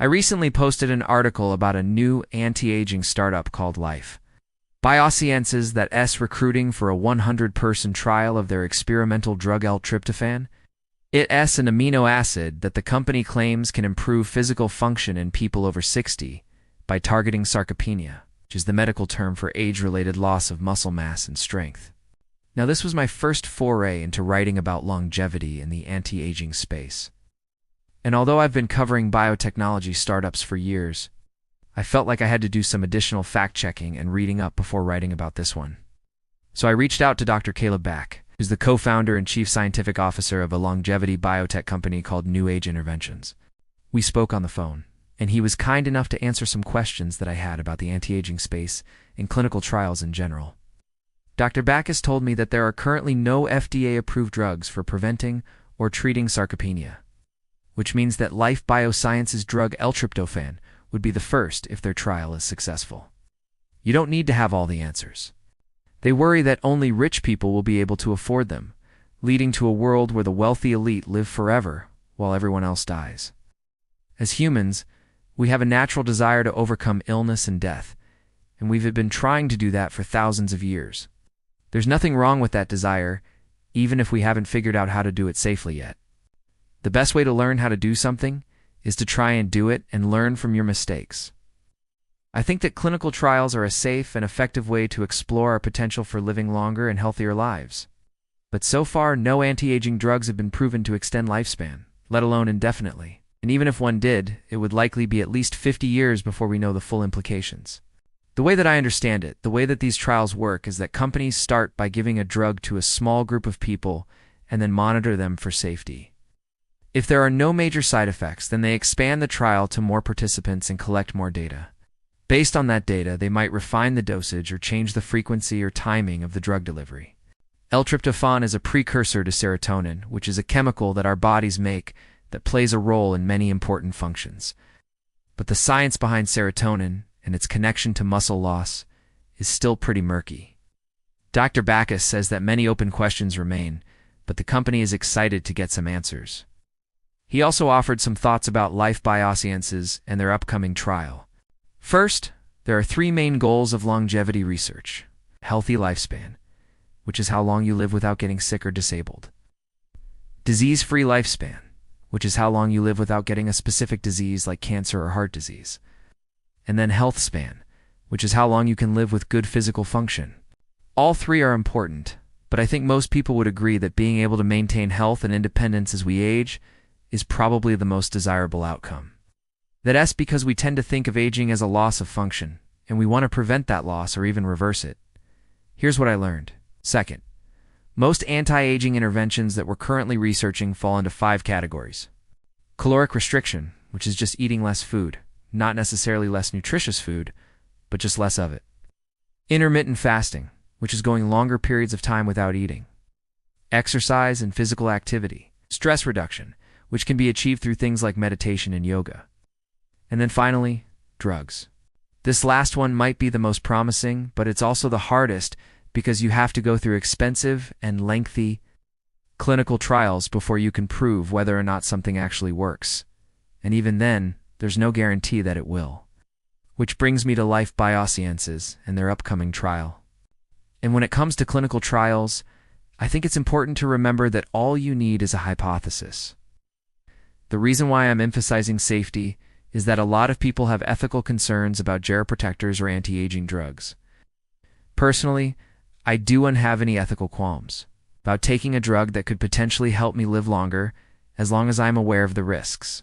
I recently posted an article about a new anti-aging startup called Life Biosciences that's recruiting for a 100-person trial of their experimental drug L-tryptophan. It's an amino acid that the company claims can improve physical function in people over 60 by targeting sarcopenia, which is the medical term for age-related loss of muscle mass and strength. Now, this was my first foray into writing about longevity in the anti-aging space. And although I've been covering biotechnology startups for years, I felt like I had to do some additional fact-checking and reading up before writing about this one. So I reached out to Dr. Caleb Back, who's the co-founder and chief scientific officer of a longevity biotech company called New Age Interventions. We spoke on the phone, and he was kind enough to answer some questions that I had about the anti-aging space and clinical trials in general. Dr. Backus told me that there are currently no FDA-approved drugs for preventing or treating sarcopenia, which means that Life Biosciences' drug L-tryptophan would be the first if their trial is successful. You don't need to have all the answers. They worry that only rich people will be able to afford them, leading to a world where the wealthy elite live forever while everyone else dies. As humans, we have a natural desire to overcome illness and death, and we've been trying to do that for thousands of years. There's nothing wrong with that desire, even if we haven't figured out how to do it safely yet. The best way to learn how to do something is to try and do it and learn from your mistakes. I think that clinical trials are a safe and effective way to explore our potential for living longer and healthier lives. But so far, no anti-aging drugs have been proven to extend lifespan, let alone indefinitely. And even if one did, it would likely be at least 50 years before we know the full implications. The way that I understand it, the way that these trials work is that companies start by giving a drug to a small group of people and then monitor them for safety. If there are no major side effects, then they expand the trial to more participants and collect more data. Based on that data, they might refine the dosage or change the frequency or timing of the drug delivery. L-tryptophan is a precursor to serotonin, which is a chemical that our bodies make that plays a role in many important functions. But the science behind serotonin and its connection to muscle loss is still pretty murky. Dr. Backus says that many open questions remain, but the company is excited to get some answers. He also offered some thoughts about Life Biosciences and their upcoming trial. First, there are three main goals of longevity research: healthy lifespan, which is how long you live without getting sick or disabled; disease-free lifespan, which is how long you live without getting a specific disease like cancer or heart disease; and then health span, which is how long you can live with good physical function. All three are important, but I think most people would agree that being able to maintain health and independence as we age is probably the most desirable outcome. That's because we tend to think of aging as a loss of function, and we want to prevent that loss or even reverse it. Here's what I learned. Second, most anti-aging interventions that we're currently researching fall into 5 categories. Caloric restriction, which is just eating less food, not necessarily less nutritious food, but just less of it. Intermittent fasting, which is going longer periods of time without eating. Exercise and physical activity. Stress reduction, which can be achieved through things like meditation and yoga. And then finally, drugs. This last one might be the most promising, but it's also the hardest because you have to go through expensive and lengthy clinical trials before you can prove whether or not something actually works. And even then, there's no guarantee that it will. Which brings me to Life Biosciences and their upcoming trial. And when it comes to clinical trials, I think it's important to remember that all you need is a hypothesis. The reason why I'm emphasizing safety is that a lot of people have ethical concerns about geroprotectors or anti-aging drugs. Personally, I don't have any ethical qualms about taking a drug that could potentially help me live longer as long as I'm aware of the risks.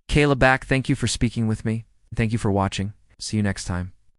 Caleb Back, thank you for speaking with me. Thank you for watching. See you next time.